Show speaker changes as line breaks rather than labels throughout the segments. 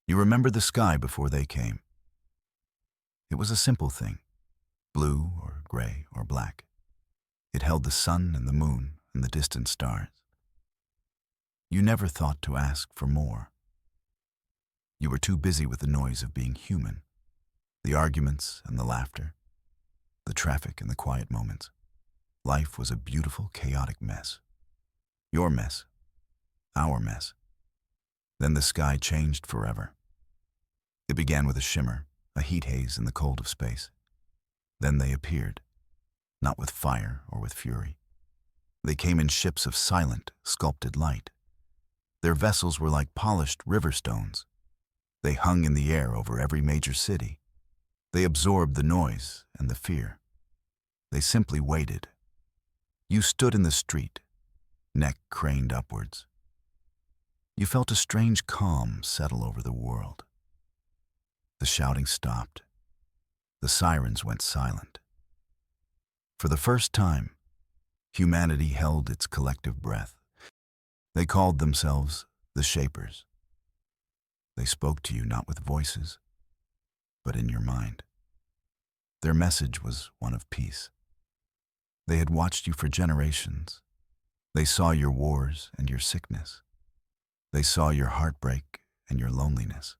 You remember the sky before they came. It was a simple thing, blue or gray or black. It held the sun and the moon and the distant stars. You never thought to ask for more. You were too busy with the noise of being human, the arguments and the laughter, the traffic and the quiet moments. Life was a beautiful, chaotic mess. Your mess, our mess. Then the sky changed forever. It began with a shimmer, a heat haze in the cold of space. Then they appeared, not with fire or with fury. They came in ships of silent, sculpted light. Their vessels were like polished river stones. They hung in the air over every major city. They absorbed the noise and the fear. They simply waited. You stood in the street, neck craned upwards. You felt a strange calm settle over the world. The shouting stopped. The sirens went silent. For the first time, humanity held its collective breath. They called themselves the Shapers. They spoke to you not with voices, but in your mind. Their message was one of peace. They had watched you for generations. They saw your wars and your sickness. They saw your heartbreak and your loneliness.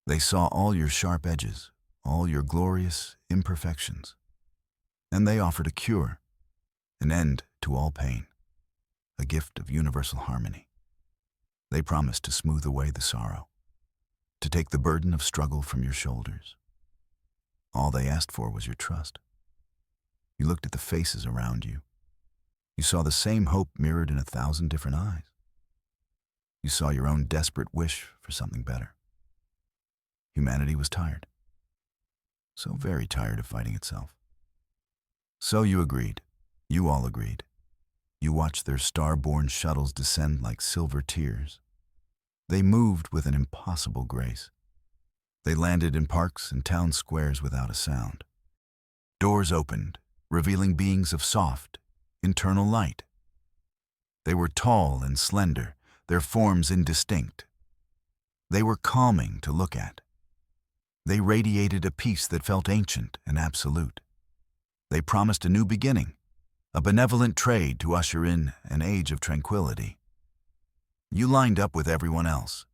They saw all your sharp edges, all your glorious imperfections. And they offered a cure, an end to all pain, a gift of universal harmony. They promised to smooth away the sorrow, to take the burden of struggle from your shoulders. All they asked for was your trust. You looked at the faces around you. You saw the same hope mirrored in 1,000 different eyes. You saw your own desperate wish for something better. Humanity was tired. So very tired of fighting itself. So you agreed. You all agreed. You watched their star-born shuttles descend like silver tears. They moved with an impossible grace. They landed in parks and town squares without a sound. Doors opened, revealing beings of soft, internal light. They were tall and slender, their forms indistinct. They were calming to look at. They radiated a peace that felt ancient and absolute. They promised a new beginning, a benevolent trade to usher in an age of tranquility. You lined up with everyone else.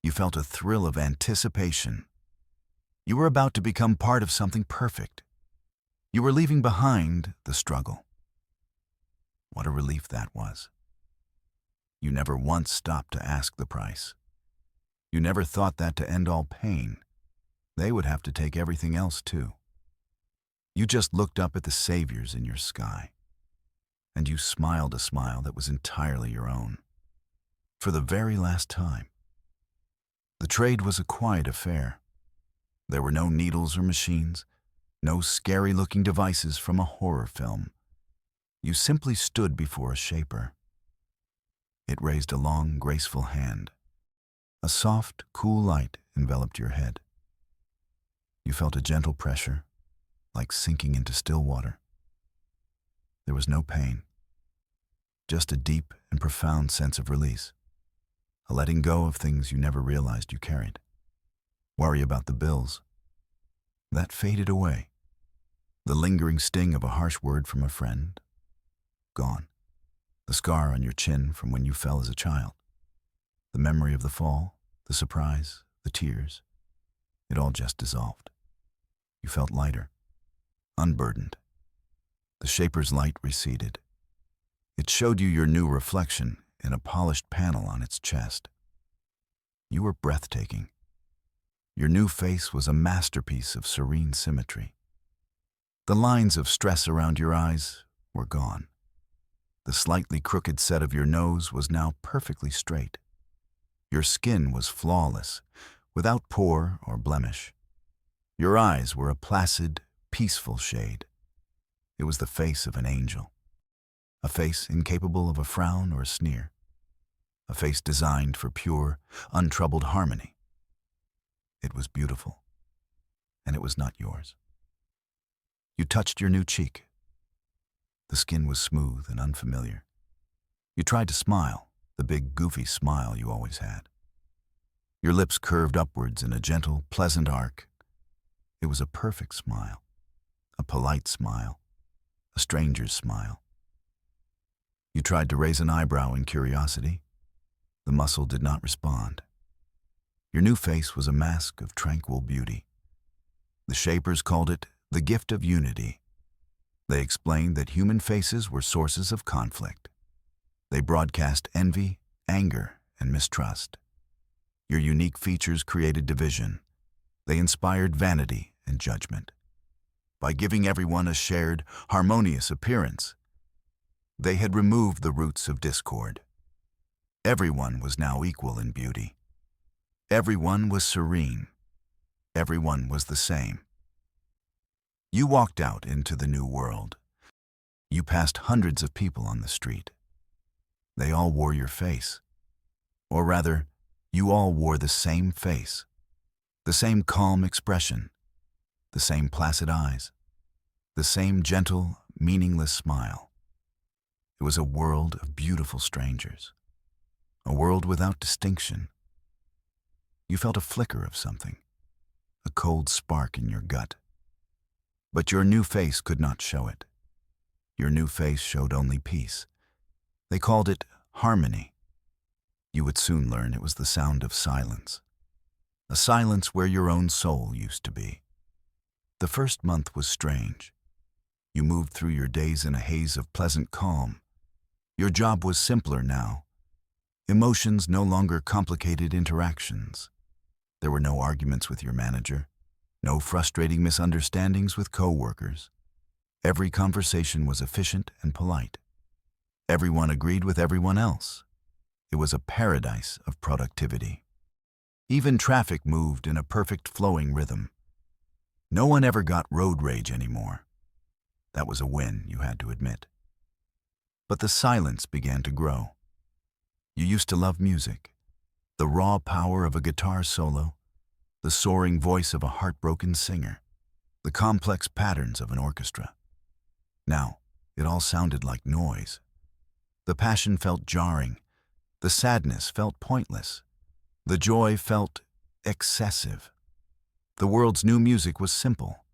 You felt a thrill of anticipation. You were about to become part of something perfect. You were leaving behind the struggle. What a relief that was. You never once stopped to ask the price. You never thought that to end all pain, they would have to take everything else too. You just looked up at the saviors in your sky, and you smiled a smile that was entirely your own. For the very last time. The trade was a quiet affair. There were no needles or machines, no scary-looking devices from a horror film. You simply stood before a shaper. It raised a long, graceful hand. A soft, cool light enveloped your head. You felt a gentle pressure, like sinking into still water. There was no pain, just a deep and profound sense of release, a letting go of things you never realized you carried. Worry about the bills. That faded away. The lingering sting of a harsh word from a friend, gone. The scar on your chin from when you fell as a child. The memory of the fall, the surprise, the tears. It all just dissolved. You felt lighter, unburdened. The shaper's light receded. It showed you your new reflection in a polished panel on its chest. You were breathtaking. Your new face was a masterpiece of serene symmetry. The lines of stress around your eyes were gone. The slightly crooked set of your nose was now perfectly straight. Your skin was flawless, without pore or blemish. Your eyes were a placid, peaceful shade. It was the face of an angel. A face incapable of a frown or a sneer. A face designed for pure, untroubled harmony. It was beautiful, and it was not yours. You touched your new cheek. The skin was smooth and unfamiliar. You tried to smile, the big, goofy smile you always had. Your lips curved upwards in a gentle, pleasant arc. It was a perfect smile, a polite smile, a stranger's smile. You tried to raise an eyebrow in curiosity. The muscle did not respond. Your new face was a mask of tranquil beauty. The shapers called it the gift of unity. They explained that human faces were sources of conflict. They broadcast envy, anger, and mistrust. Your unique features created division. They inspired vanity and judgment. By giving everyone a shared, harmonious appearance, they had removed the roots of discord. Everyone was now equal in beauty. Everyone was serene. Everyone was the same. You walked out into the new world. You passed hundreds of people on the street. They all wore your face. Or rather, you all wore the same face, the same calm expression, the same placid eyes, the same gentle, meaningless smile. It was a world of beautiful strangers, a world without distinction. You felt a flicker of something, a cold spark in your gut. But your new face could not show it. Your new face showed only peace. They called it harmony. You would soon learn it was the sound of silence, a silence where your own soul used to be. The first month was strange. You moved through your days in a haze of pleasant calm. Your job was simpler now. Emotions no longer complicated interactions. There were no arguments with your manager, no frustrating misunderstandings with co-workers. Every conversation was efficient and polite. Everyone agreed with everyone else. It was a paradise of productivity. Even traffic moved in a perfect flowing rhythm. No one ever got road rage anymore. That was a win, you had to admit. But the silence began to grow. You used to love music, the raw power of a guitar solo, the soaring voice of a heartbroken singer, the complex patterns of an orchestra. Now, it all sounded like noise. The passion felt jarring. The sadness felt pointless. The joy felt excessive. The world's new music was simple.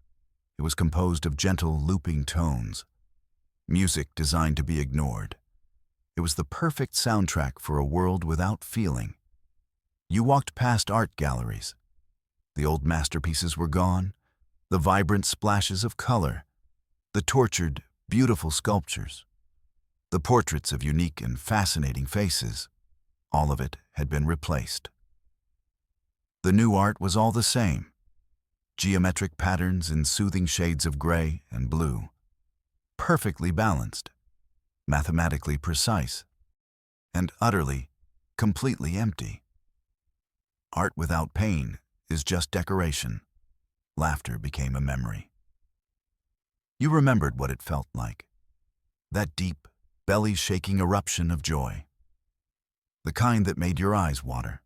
It was composed of gentle, looping tones. Music designed to be ignored. It was the perfect soundtrack for a world without feeling. You walked past art galleries. The old masterpieces were gone, the vibrant splashes of color, the tortured, beautiful sculptures, the portraits of unique and fascinating faces. All of it had been replaced. The new art was all the same. Geometric patterns in soothing shades of gray and blue. Perfectly balanced, mathematically precise, and utterly, completely empty. Art without pain is just decoration. Laughter became a memory. You remembered what it felt like. That deep, belly-shaking eruption of joy. The kind that made your eyes water.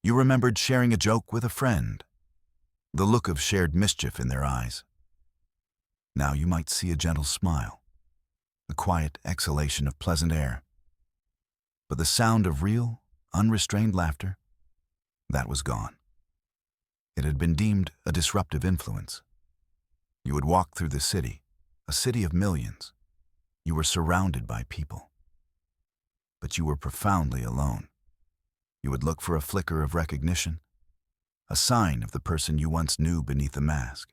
You remembered sharing a joke with a friend. The look of shared mischief in their eyes. Now you might see a gentle smile, the quiet exhalation of pleasant air. But the sound of real, unrestrained laughter, that was gone. It had been deemed a disruptive influence. You would walk through the city, a city of millions. You were surrounded by people. But you were profoundly alone. You would look for a flicker of recognition, a sign of the person you once knew beneath the mask.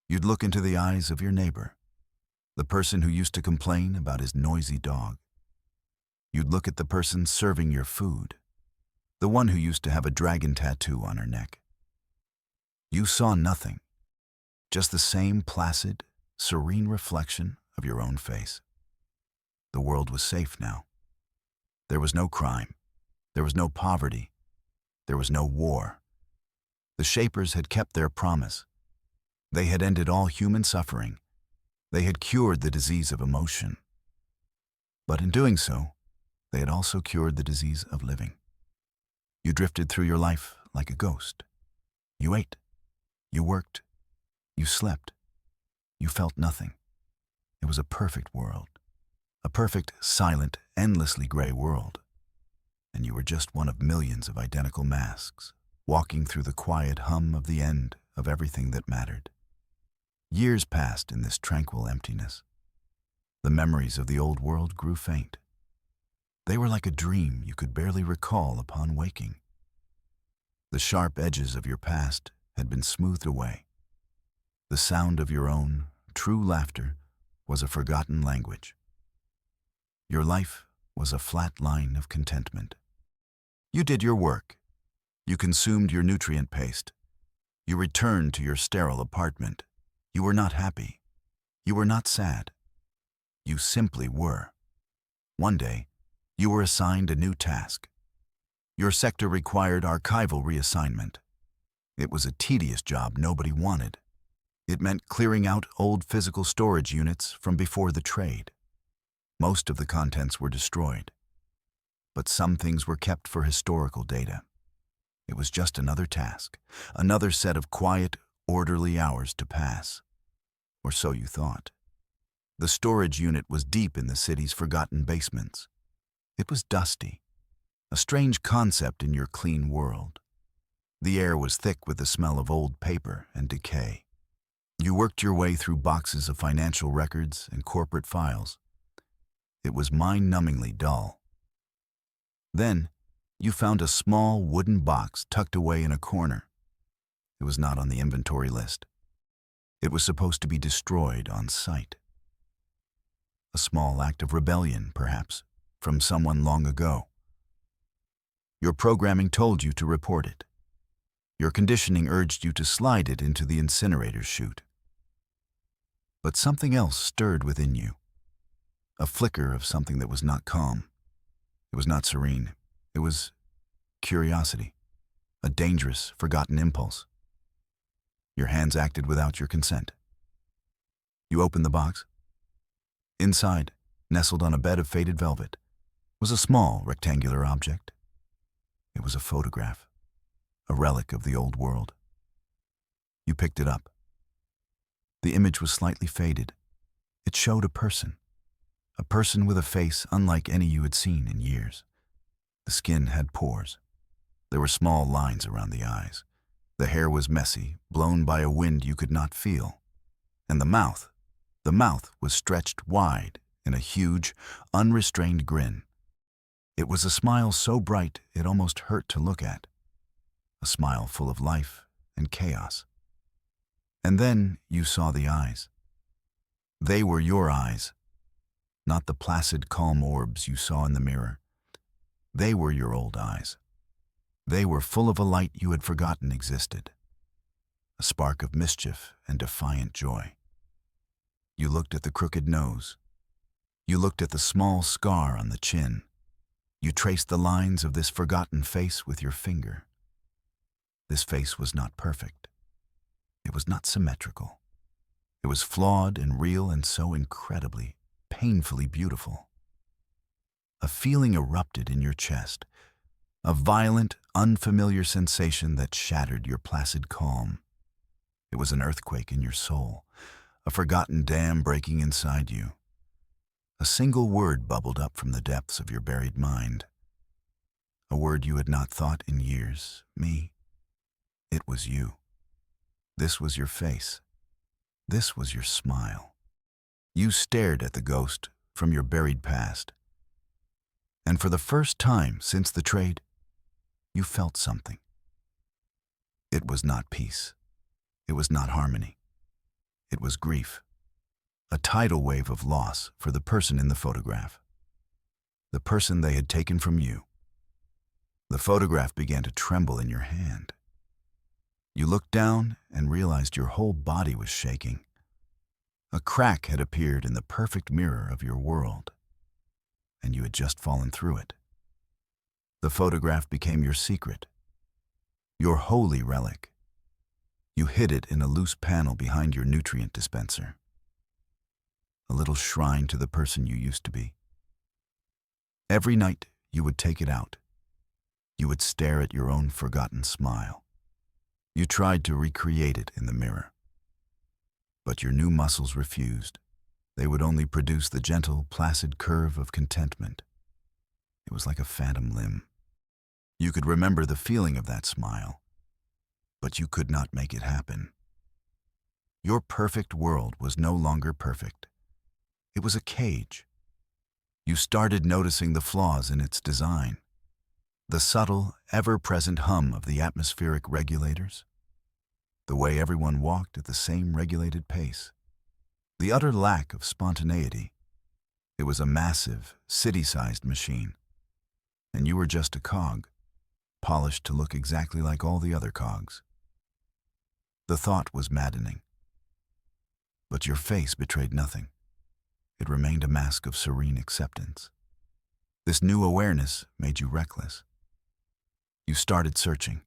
You'd look into the eyes of your neighbor, the person who used to complain about his noisy dog. You'd look at the person serving your food, the one who used to have a dragon tattoo on her neck. You saw nothing, just the same placid, serene reflection of your own face. The world was safe now. There was no crime. There was no poverty. There was no war. The Shapers had kept their promise. They had ended all human suffering. They had cured the disease of emotion. But in doing so, they had also cured the disease of living. You drifted through your life like a ghost. You ate. You worked. You slept. You felt nothing. It was a perfect world. A perfect, silent, endlessly gray world. and you were just one of millions of identical masks, walking through the quiet hum of the end of everything that mattered. Years passed in this tranquil emptiness. The memories of the old world grew faint. They were like a dream you could barely recall upon waking. The sharp edges of your past had been smoothed away. The sound of your own, true laughter was a forgotten language. Your life was a flat line of contentment. You did your work. You consumed your nutrient paste. You returned to your sterile apartment. You were not happy. You were not sad. You simply were. One day, you were assigned a new task. Your sector required archival reassignment. It was a tedious job nobody wanted. It meant clearing out old physical storage units from before the trade. Most of the contents were destroyed, but some things were kept for historical data. It was just another task, another set of quiet, orderly hours to pass. Or so you thought. The storage unit was deep in the city's forgotten basements. It was dusty, a strange concept in your clean world. The air was thick with the smell of old paper and decay. You worked your way through boxes of financial records and corporate files. It was mind-numbingly dull. Then, you found a small wooden box tucked away in a corner. It was not on the inventory list. It was supposed to be destroyed on sight. A small act of rebellion, perhaps, from someone long ago. Your programming told you to report it. Your conditioning urged you to slide it into the incinerator chute. But something else stirred within you. A flicker of something that was not calm. It was not serene. It was curiosity, a dangerous, forgotten impulse. Your hands acted without your consent. You opened the box. Inside, nestled on a bed of faded velvet, was a small, rectangular object. It was a photograph, a relic of the old world. You picked it up. The image was slightly faded. It showed a person with a face unlike any you had seen in years. The skin had pores. There were small lines around the eyes. The hair was messy, blown by a wind you could not feel. And the mouth was stretched wide in a huge, unrestrained grin. It was a smile so bright it almost hurt to look at. A smile full of life and chaos. And then you saw the eyes. They were your eyes, not the placid, calm orbs you saw in the mirror. They were your old eyes. They were full of a light you had forgotten existed, a spark of mischief and defiant joy. You looked at the crooked nose. You looked at the small scar on the chin. You traced the lines of this forgotten face with your finger. This face was not perfect. It was not symmetrical. It was flawed and real and so incredibly, painfully beautiful. A feeling erupted in your chest, a violent, unfamiliar sensation that shattered your placid calm. It was an earthquake in your soul, a forgotten dam breaking inside you. A single word bubbled up from the depths of your buried mind. A word you had not thought in years, me. It was you. This was your face. This was your smile. You stared at the ghost from your buried past. And for the first time since the trade, you felt something. It was not peace. It was not harmony. It was grief. A tidal wave of loss for the person in the photograph. The person they had taken from you. The photograph began to tremble in your hand. You looked down and realized your whole body was shaking. A crack had appeared in the perfect mirror of your world, and you had just fallen through it. The photograph became your secret, your holy relic. You hid it in a loose panel behind your nutrient dispenser. A little shrine to the person you used to be. Every night you would take it out. You would stare at your own forgotten smile. You tried to recreate it in the mirror. But your new muscles refused. They would only produce the gentle, placid curve of contentment. It was like a phantom limb, You could remember the feeling of that smile, but you could not make it happen. Your perfect world was no longer perfect. It was a cage. You started noticing the flaws in its design, the subtle, ever-present hum of the atmospheric regulators, the way everyone walked at the same regulated pace, the utter lack of spontaneity. It was a massive, city-sized machine, and you were just a cog, polished to look exactly like all the other cogs. The thought was maddening, but your face betrayed nothing. It remained a mask of serene acceptance. This new awareness made you reckless. You started searching.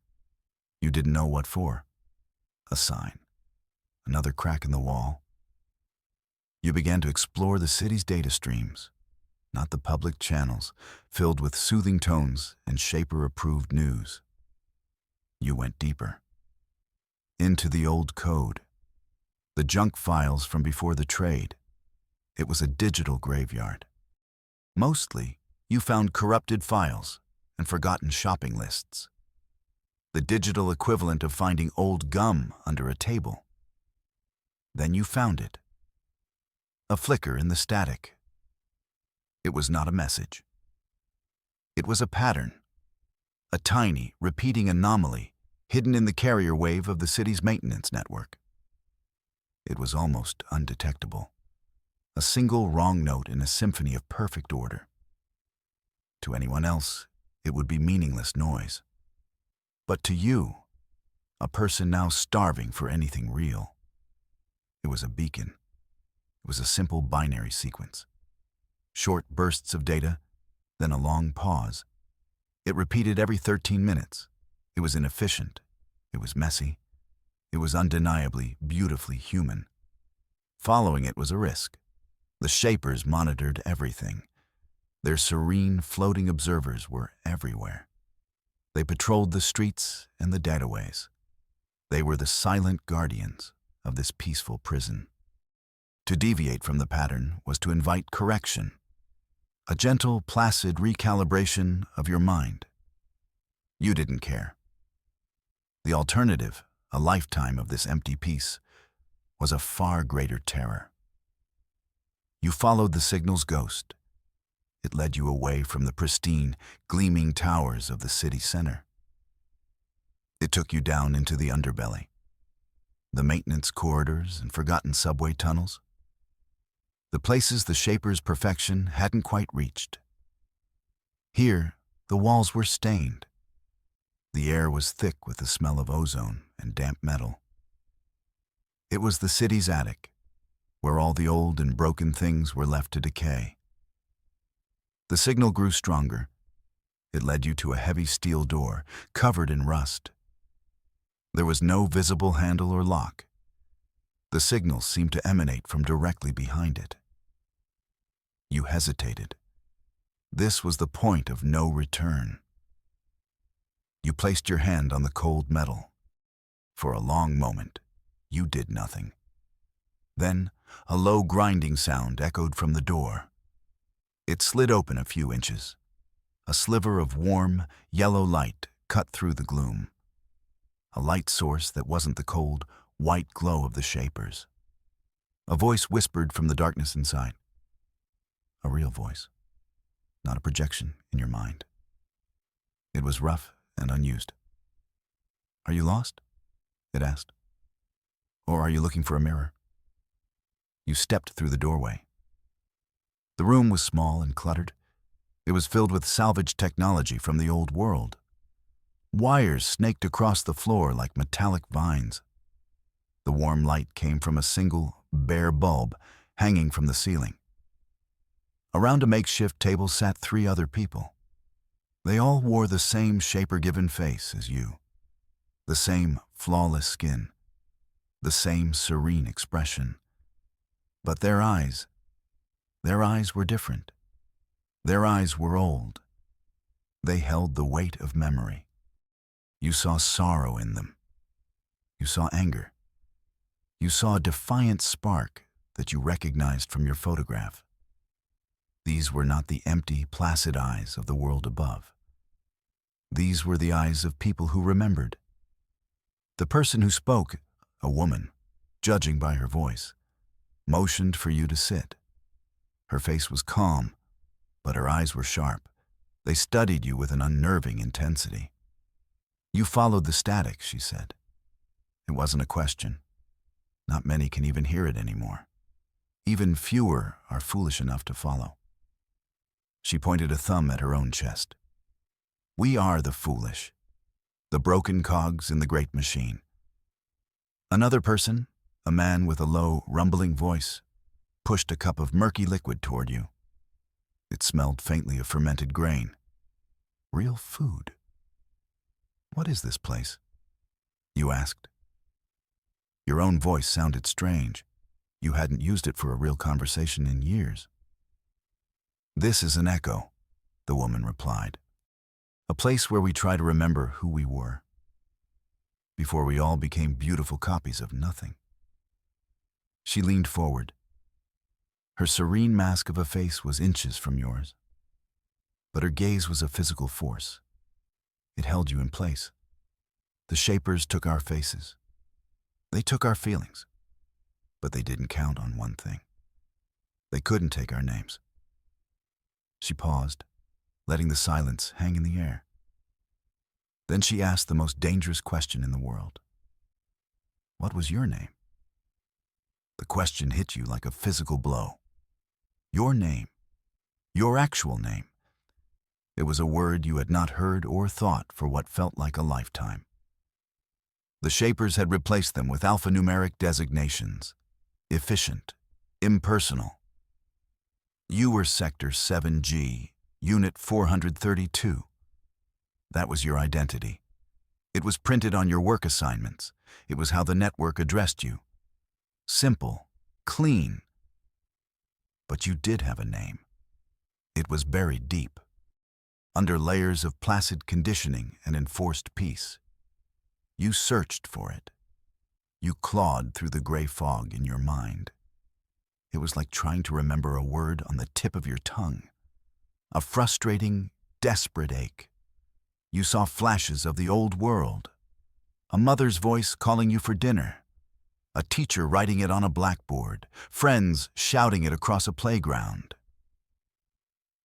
You didn't know what for. A sign. Another crack in the wall. You began to explore the city's data streams, not the public channels, filled with soothing tones and Shaper-approved news. You went deeper. Into the old code. The junk files from before the trade. It was a digital graveyard. Mostly, you found corrupted files and forgotten shopping lists. The digital equivalent of finding old gum under a table. Then you found it. A flicker in the static. It was not a message. It was a pattern. A tiny, repeating anomaly hidden in the carrier wave of the city's maintenance network. It was almost undetectable. A single wrong note in a symphony of perfect order. To anyone else, it would be meaningless noise. But to you, a person now starving for anything real, it was a beacon. It was a simple binary sequence. Short bursts of data, then a long pause. It repeated every 13 minutes. It was inefficient. It was messy. It was undeniably, beautifully human. Following it was a risk. The Shapers monitored everything. Their serene, floating observers were everywhere. They patrolled the streets and the dataways. They were the silent guardians of this peaceful prison. To deviate from the pattern was to invite correction, a gentle, placid recalibration of your mind. You didn't care. The alternative, a lifetime of this empty peace, was a far greater terror. You followed the signal's ghost. It led you away from the pristine, gleaming towers of the city center. It took you down into the underbelly, the maintenance corridors and forgotten subway tunnels, the places the Shaper's perfection hadn't quite reached. Here, the walls were stained. The air was thick with the smell of ozone and damp metal. It was the city's attic, where all the old and broken things were left to decay. The signal grew stronger. It led you to a heavy steel door, covered in rust. There was no visible handle or lock. The signal seemed to emanate from directly behind it. You hesitated. This was the point of no return. You placed your hand on the cold metal. For a long moment, you did nothing. Then, a low grinding sound echoed from the door. It slid open a few inches. A sliver of warm, yellow light cut through the gloom. A light source that wasn't the cold, white glow of the Shapers. A voice whispered from the darkness inside. A real voice, not a projection in your mind. It was rough and unused. "Are you lost?" it asked. "Or are you looking for a mirror?" You stepped through the doorway. The room was small and cluttered. It was filled with salvaged technology from the old world. Wires snaked across the floor like metallic vines. The warm light came from a single, bare bulb hanging from the ceiling. Around a makeshift table sat 3 other people. They all wore the same Shaper-given face as you, the same flawless skin, the same serene expression. But their eyes were different. Their eyes were old. They held the weight of memory. You saw sorrow in them. You saw anger. You saw a defiant spark that you recognized from your photograph. These were not the empty, placid eyes of the world above. These were the eyes of people who remembered. The person who spoke, a woman, judging by her voice, motioned for you to sit. Her face was calm, but her eyes were sharp. They studied you with an unnerving intensity. You followed the static, she said. It wasn't a question. Not many can even hear it anymore. Even fewer are foolish enough to follow. She pointed a thumb at her own chest. We are the foolish, the broken cogs in the great machine. Another person, a man with a low, rumbling voice, pushed a cup of murky liquid toward you. It smelled faintly of fermented grain. Real food. What is this place? You asked. Your own voice sounded strange. You hadn't used it for a real conversation in years. This is an echo, the woman replied. A place where we try to remember who we were, before we all became beautiful copies of nothing. She leaned forward. Her serene mask of a face was inches from yours, but her gaze was a physical force. It held you in place. The Shapers took our faces. They took our feelings, but they didn't count on one thing. They couldn't take our names. She paused, letting the silence hang in the air. Then she asked the most dangerous question in the world. What was your name? The question hit you like a physical blow. Your name. Your actual name. It was a word you had not heard or thought for what felt like a lifetime. The Shapers had replaced them with alphanumeric designations. Efficient. Impersonal. You were Sector 7G, Unit 432. That was your identity. It was printed on your work assignments. It was how the network addressed you. Simple. Clean. But you did have a name. It was buried deep, under layers of placid conditioning and enforced peace. You searched for it. You clawed through the gray fog in your mind. It was like trying to remember a word on the tip of your tongue. A frustrating, desperate ache. You saw flashes of the old world. A mother's voice calling you for dinner. A teacher writing it on a blackboard. Friends shouting it across a playground.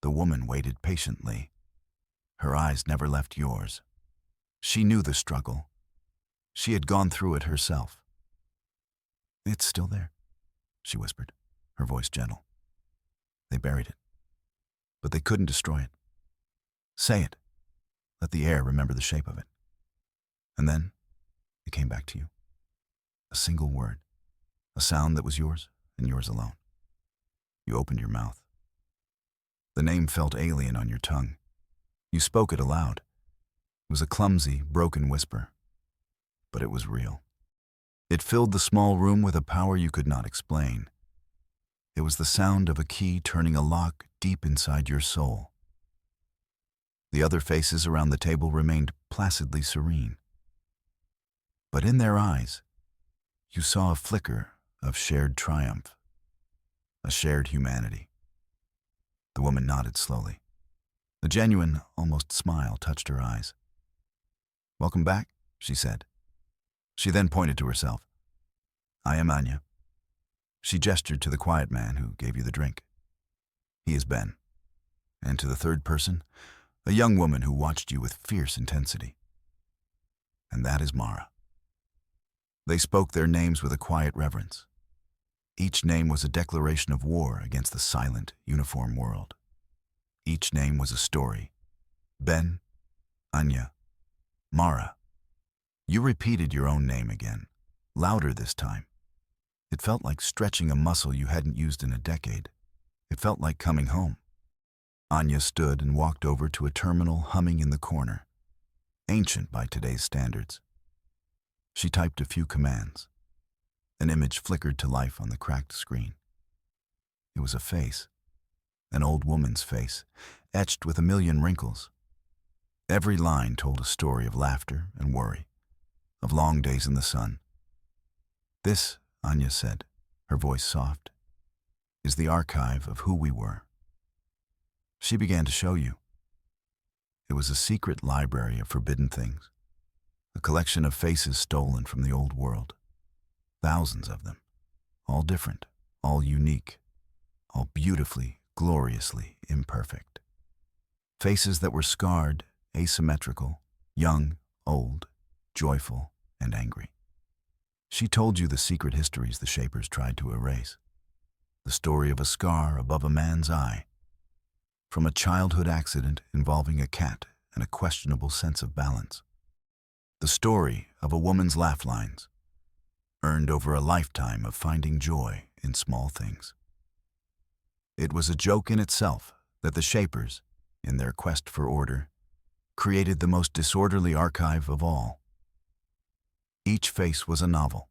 The woman waited patiently. Her eyes never left yours. She knew the struggle. She had gone through it herself. It's still there, she whispered, her voice gentle. They buried it, but they couldn't destroy it. Say it. Let the air remember the shape of it. And then it came back to you. A single word, a sound that was yours and yours alone. You opened your mouth. The name felt alien on your tongue. You spoke it aloud. It was a clumsy, broken whisper, but it was real. It filled the small room with a power you could not explain. It was the sound of a key turning a lock deep inside your soul. The other faces around the table remained placidly serene. But in their eyes, you saw a flicker of shared triumph, a shared humanity. The woman nodded slowly. A genuine, almost smile touched her eyes. Welcome back, she said. She then pointed to herself. I am Anya. She gestured to the quiet man who gave you the drink. He is Ben. And to the third person, a young woman who watched you with fierce intensity. And that is Mara. They spoke their names with a quiet reverence. Each name was a declaration of war against the silent, uniform world. Each name was a story. Ben, Anya, Mara. You repeated your own name again, louder this time. It felt like stretching a muscle you hadn't used in a decade. It felt like coming home. Anya stood and walked over to a terminal humming in the corner, ancient by today's standards. She typed a few commands. An image flickered to life on the cracked screen. It was a face, an old woman's face, etched with a million wrinkles. Every line told a story of laughter and worry, of long days in the sun. This, Anya said, her voice soft, is the archive of who we were. She began to show you. It was a secret library of forbidden things, a collection of faces stolen from the old world. Thousands of them, all different, all unique, all beautifully, gloriously imperfect. Faces that were scarred, asymmetrical, young, old, joyful, and angry. She told you the secret histories the Shapers tried to erase. The story of a scar above a man's eye, from a childhood accident involving a cat and a questionable sense of balance. The story of a woman's laugh lines, earned over a lifetime of finding joy in small things. It was a joke in itself that the Shapers, in their quest for order, created the most disorderly archive of all. Each face was a novel,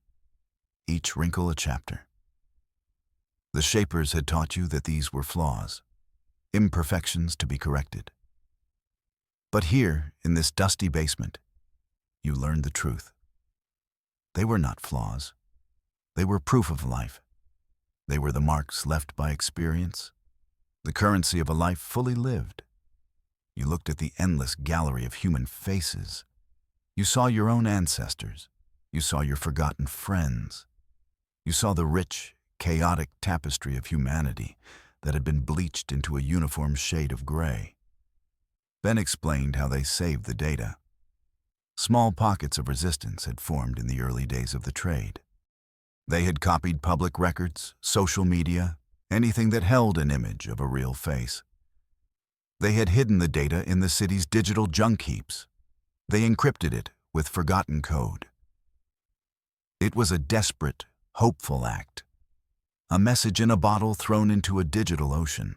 each wrinkle a chapter. The Shapers had taught you that these were flaws, imperfections to be corrected. But here, in this dusty basement, you learned the truth. They were not flaws. They were proof of life. They were the marks left by experience, the currency of a life fully lived. You looked at the endless gallery of human faces. You saw your own ancestors. You saw your forgotten friends. You saw the rich, chaotic tapestry of humanity that had been bleached into a uniform shade of gray. Ben explained how they saved the data. Small pockets of resistance had formed in the early days of the trade. They had copied public records, social media, anything that held an image of a real face. They had hidden the data in the city's digital junk heaps. They encrypted it with forgotten code. It was a desperate, hopeful act, a message in a bottle thrown into a digital ocean.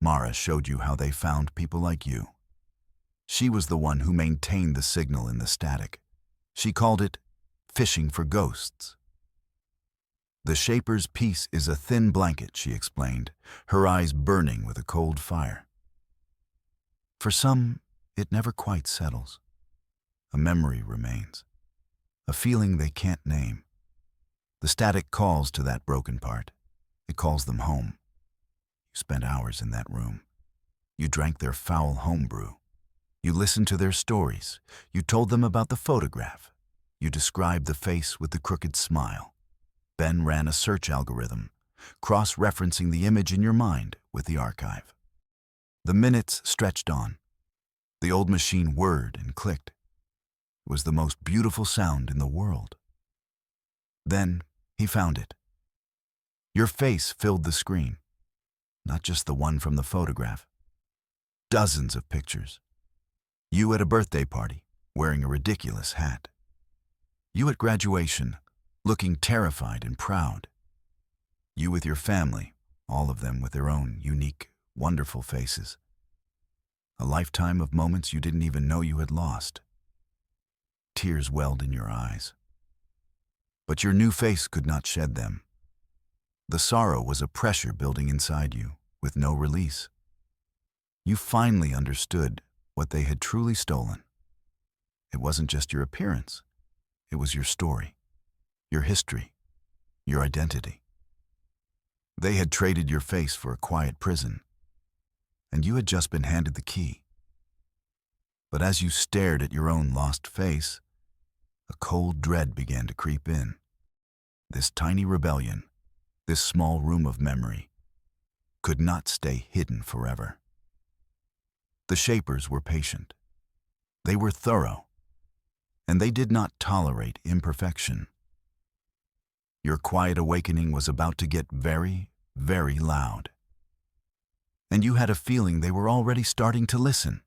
Mara showed you how they found people like you. She was the one who maintained the signal in the static. She called it fishing for ghosts. The Shaper's peace is a thin blanket, she explained, her eyes burning with a cold fire. For some, it never quite settles. A memory remains, a feeling they can't name. The static calls to that broken part. It calls them home. You spent hours in that room. You drank their foul homebrew. You listened to their stories. You told them about the photograph. You described the face with the crooked smile. Ben ran a search algorithm, cross-referencing the image in your mind with the archive. The minutes stretched on. The old machine whirred and clicked. It was the most beautiful sound in the world. Then he found it. Your face filled the screen, not just the one from the photograph. Dozens of pictures. You at a birthday party, wearing a ridiculous hat. You at graduation, looking terrified and proud. You with your family, all of them with their own unique, wonderful faces. A lifetime of moments you didn't even know you had lost. Tears welled in your eyes. But your new face could not shed them. The sorrow was a pressure building inside you, with no release. You finally understood what they had truly stolen. It wasn't just your appearance. It was your story, your history, your identity. They had traded your face for a quiet prison, and you had just been handed the key. But as you stared at your own lost face, a cold dread began to creep in. This tiny rebellion, this small room of memory, could not stay hidden forever. The Shapers were patient. They were thorough, and they did not tolerate imperfection. Your quiet awakening was about to get very, very loud. And you had a feeling they were already starting to listen.